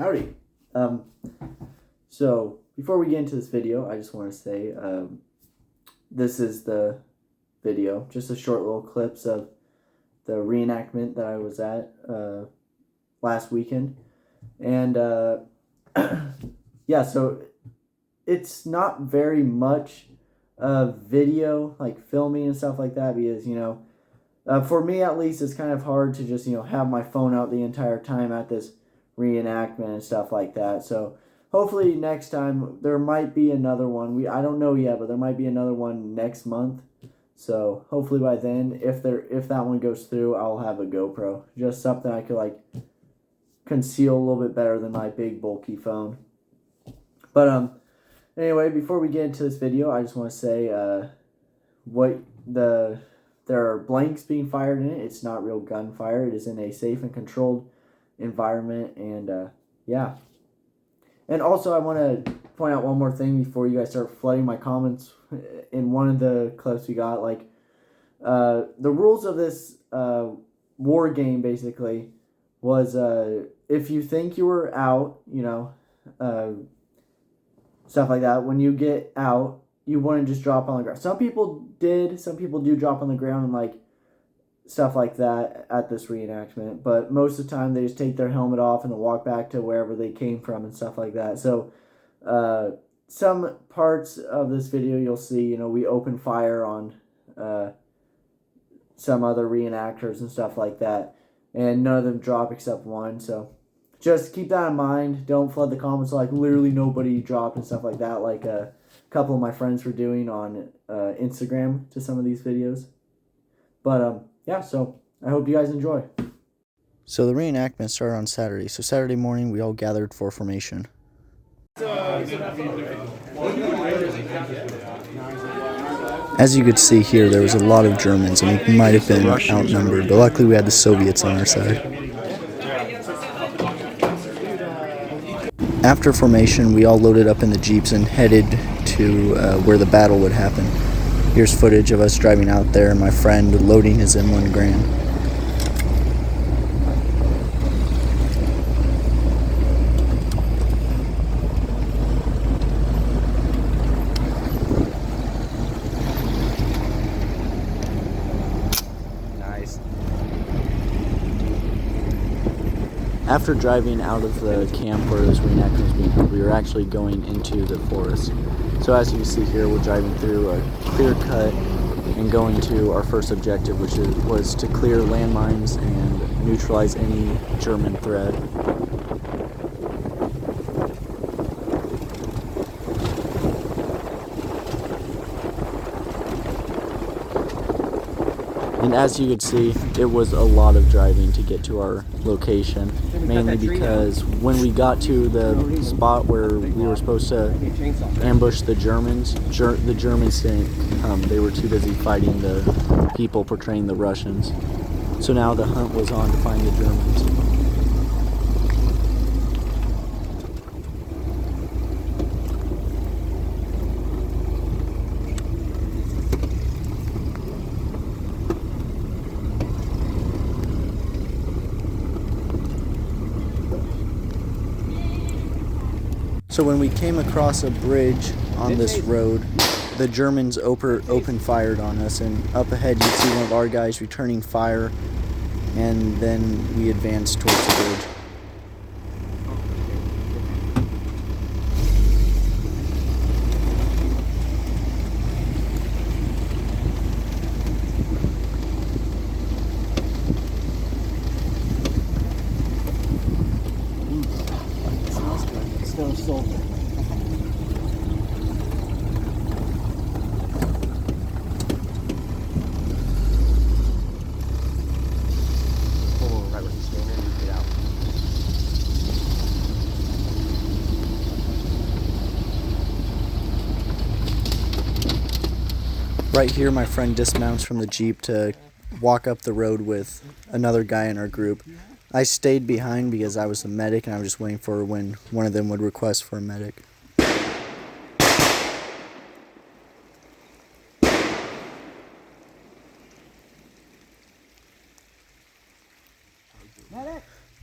Howdy. So before we get into this video, I just want to say this is the video, just a short little clips of the reenactment that I was at last weekend. And yeah, so it's not very much video, like filming and stuff like that, because, for me at least, it's kind of hard to just, have my phone out the entire time at this reenactment and stuff like that. So hopefully next time there might be another one. I don't know yet, but there might be another one next month. So hopefully by then, if that one goes through, I'll have a GoPro. Just something I could conceal a little bit better than my big bulky phone. But anyway, before we get into this video, I just want to say there are blanks being fired in it. It's not real gunfire. It is in a safe and controlled environment, and yeah. And also, I want to point out one more thing before you guys start flooding my comments. In one of the clips we got, the rules of this war game basically was if you think you were out, stuff like that, when you get out, you wouldn't just drop on the ground. Some people did. Some people do drop on the ground and stuff like that at this reenactment, but most of the time they just take their helmet off and they walk back to wherever they came from and stuff like that. So some parts of this video you'll see, we open fire on some other reenactors and stuff like that, and none of them drop except one. So just keep that in mind. Don't flood the comments literally nobody dropped and stuff like that, like a couple of my friends were doing on Instagram to some of these videos. But yeah, so I hope you guys enjoy. So the reenactment started on Saturday. So Saturday morning, we all gathered for formation. As you could see here, there was a lot of Germans, and we might have been outnumbered, but luckily we had the Soviets on our side. After formation, we all loaded up in the Jeeps and headed to where the battle would happen. Here's footage of us driving out there and my friend loading his M1 Grand. Nice. After driving out of the camp where this reenactment was being held, we were actually going into the forest. So as you can see here, we're driving through a clear cut and going to our first objective, which was to clear landmines and neutralize any German threat. And as you could see, it was a lot of driving to get to our location, mainly because when we got to the spot where we were supposed to ambush the Germans, the Germans didn't come. They were too busy fighting the people portraying the Russians. So now the hunt was on to find the Germans. So when we came across a bridge on this road, the Germans open fired on us, and up ahead you see one of our guys returning fire, and then we advanced towards the bridge. Right here, my friend dismounts from the Jeep to walk up the road with another guy in our group. I stayed behind because I was a medic and I was just waiting for when one of them would request for a medic.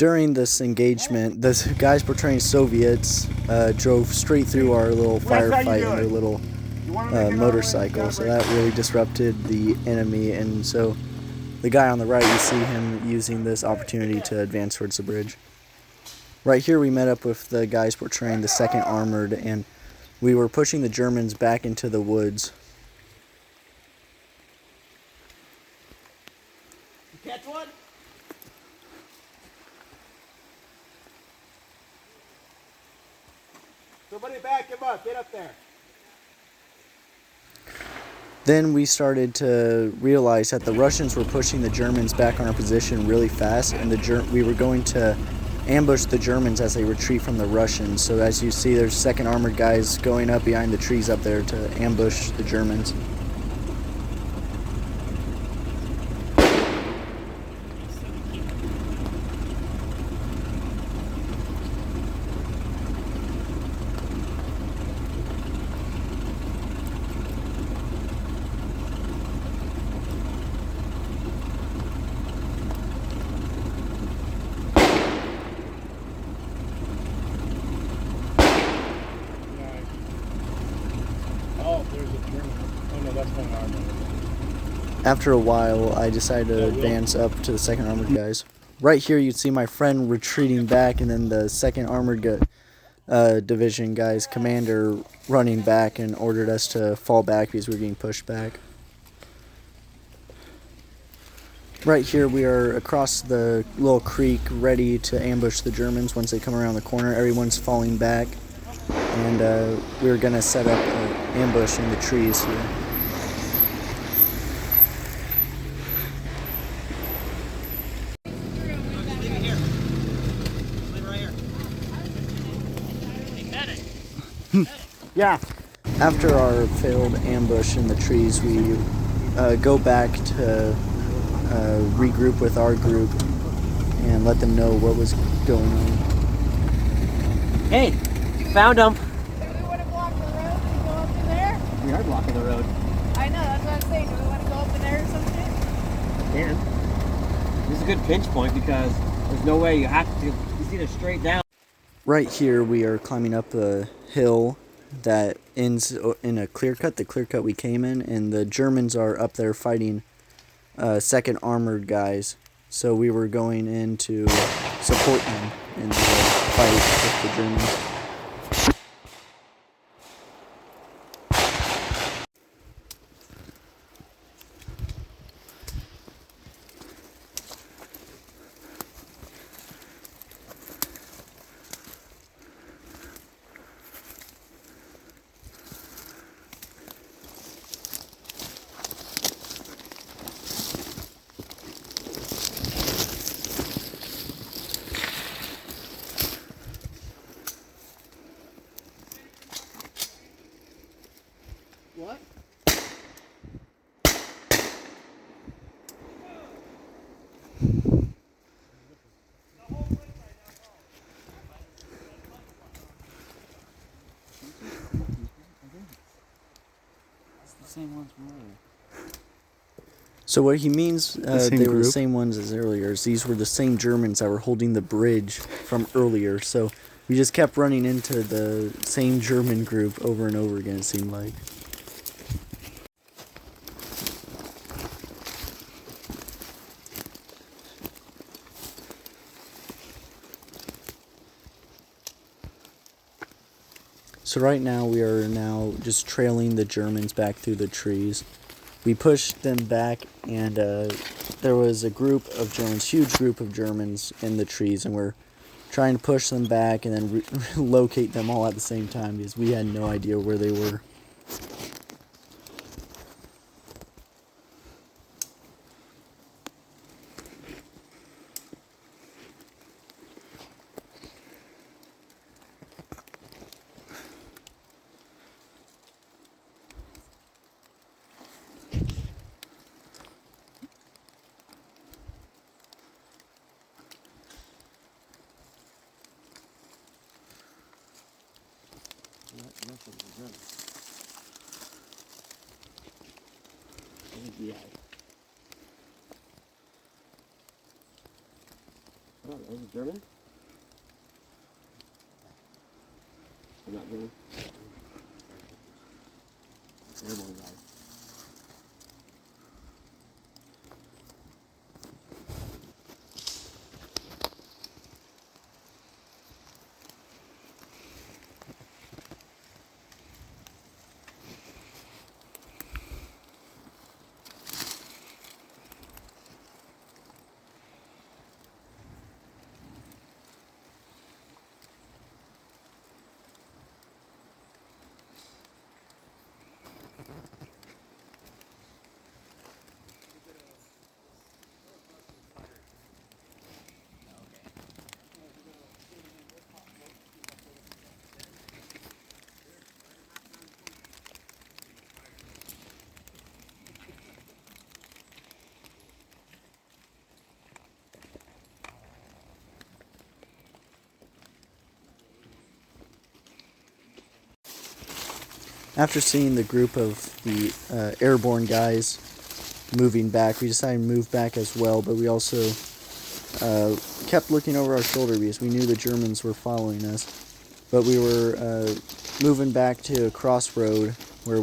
During this engagement, the guys portraying Soviets drove straight through our little firefight in their little motorcycle, so that really disrupted the enemy. And so the guy on the right, you see him using this opportunity to advance towards the bridge. Right here we met up with the guys portraying the 2nd Armored, and we were pushing the Germans back into the woods. You catch one? Somebody back him up. Get up there. Then we started to realize that the Russians were pushing the Germans back on our position really fast, and we were going to ambush the Germans as they retreat from the Russians. So as you see, there's 2nd Armored guys going up behind the trees up there to ambush the Germans. Oh, there's a German. Oh no, that's one armor. After a while, I decided to advance up to the 2nd Armored guys. Right here, you'd see my friend retreating back, and then the 2nd Armored Division guys commander running back and ordered us to fall back because we were getting pushed back. Right here, we are across the little creek, ready to ambush the Germans once they come around the corner. Everyone's falling back, and we were going to set up an ambush in the trees here. Yeah. After our failed ambush in the trees, we go back to regroup with our group and let them know what was going on. Hey, found them. Do we want to block the road and go up in there? We are blocking the road. I know, that's what I'm saying. Do we want to go up in there or something? And this is a good pinch point because there's no way you have to. It's either straight down. Right here, we are climbing up a hill that ends in a clear cut, the clear cut we came in, and the Germans are up there fighting 2nd Armored guys. So we were going in to support them in the fight with the Germans. What? It's the same ones from earlier. So what he means, they were group? the same ones as earlier. These were the same Germans that were holding the bridge from earlier. So we just kept running into the same German group over and over again, it seemed like. So right now we are now just trailing the Germans back through the trees. We pushed them back, and there was a group of Germans, huge group of Germans in the trees, and we're trying to push them back and then locate them all at the same time because we had no idea where they were. Yeah. Oh, is it German? Or not German? Airborne guy. After seeing the group of the airborne guys moving back, we decided to move back as well, but we also kept looking over our shoulder because we knew the Germans were following us. But we were moving back to a crossroad where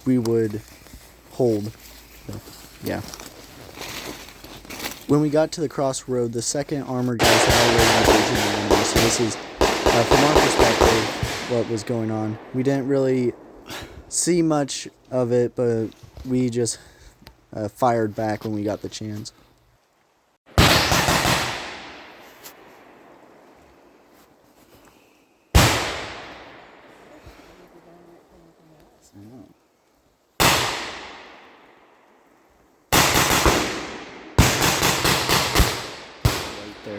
we would hold. So, yeah. When we got to the crossroad, the 2nd Armored guys had already engaged in the enemy, so this is, from our perspective, what was going on. We didn't really see much of it, but we just fired back when we got the chance. Right there.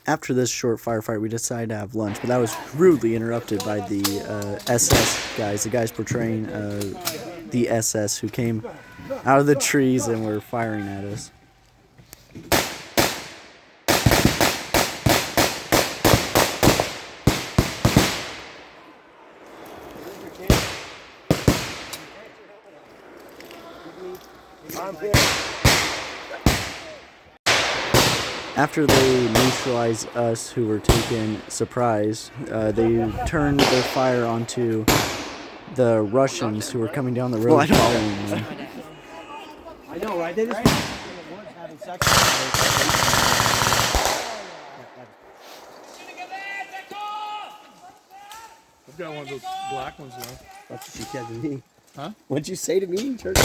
After this short firefight, we decided to have lunch, but that was rudely interrupted by the SS guys, the guys portraying the SS who came out of the trees and were firing at us. armpit. After they neutralized us, who were taken surprise, they turned their fire onto the Russians who were coming down the road following them. I know, right? They just... I've got one of those black ones now. That's what she said to me. Huh? What'd you say to me, Church?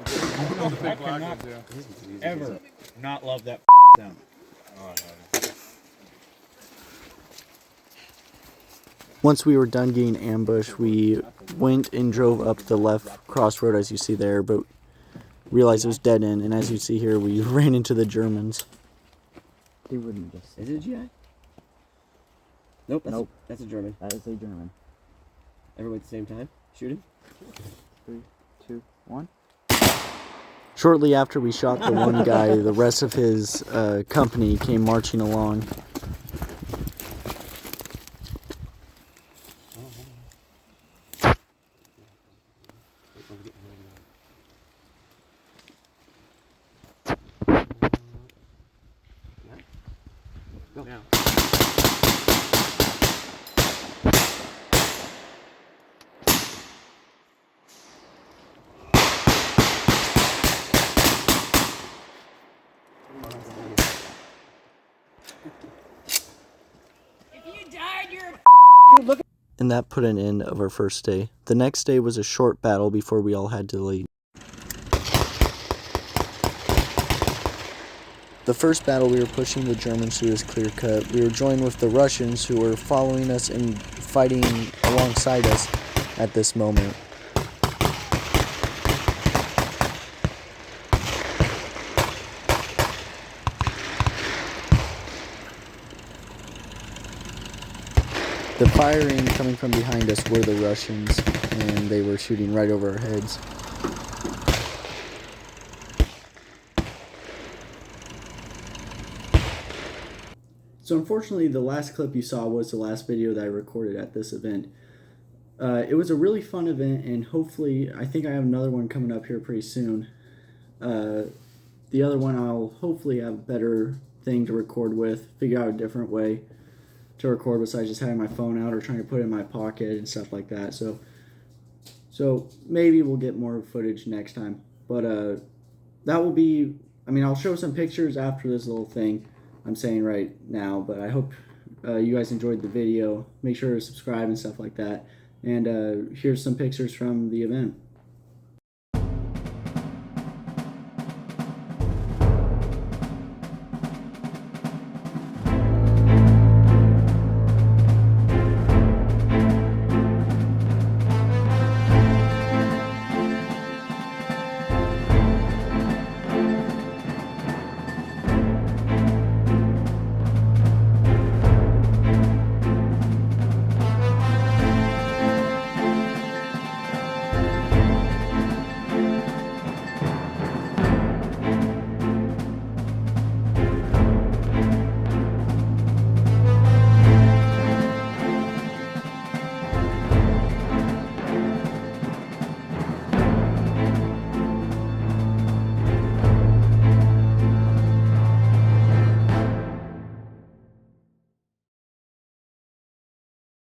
The big black ones, yeah. Ever not love that sound. Once we were done getting ambushed, we went and drove up the left crossroad, as you see there, but realized it was dead end, and as you see here, we ran into the Germans. He wouldn't just... Is it a GI? Nope, that's a German. That is a German. Everybody at the same time? Shooting? 3, 2, 1. Shortly after we shot the one guy, the rest of his company came marching along. Go now. If you died, you're a And that put an end of our first day. The next day was a short battle before we all had to leave. The first battle, we were pushing the Germans through this clear cut. We were joined with the Russians, who were following us and fighting alongside us at this moment. The firing coming from behind us were the Russians, and they were shooting right over our heads. So unfortunately, the last clip you saw was the last video that I recorded at this event. It was a really fun event, and hopefully, I think I have another one coming up here pretty soon. The other one, I'll hopefully have a better thing to record with, figure out a different way to record besides just having my phone out or trying to put it in my pocket and stuff like that. So maybe we'll get more footage next time. But that will be, I mean, I'll show some pictures after this little thing I'm saying right now, but I hope you guys enjoyed the video. Make sure to subscribe and stuff like that. And here's some pictures from the event.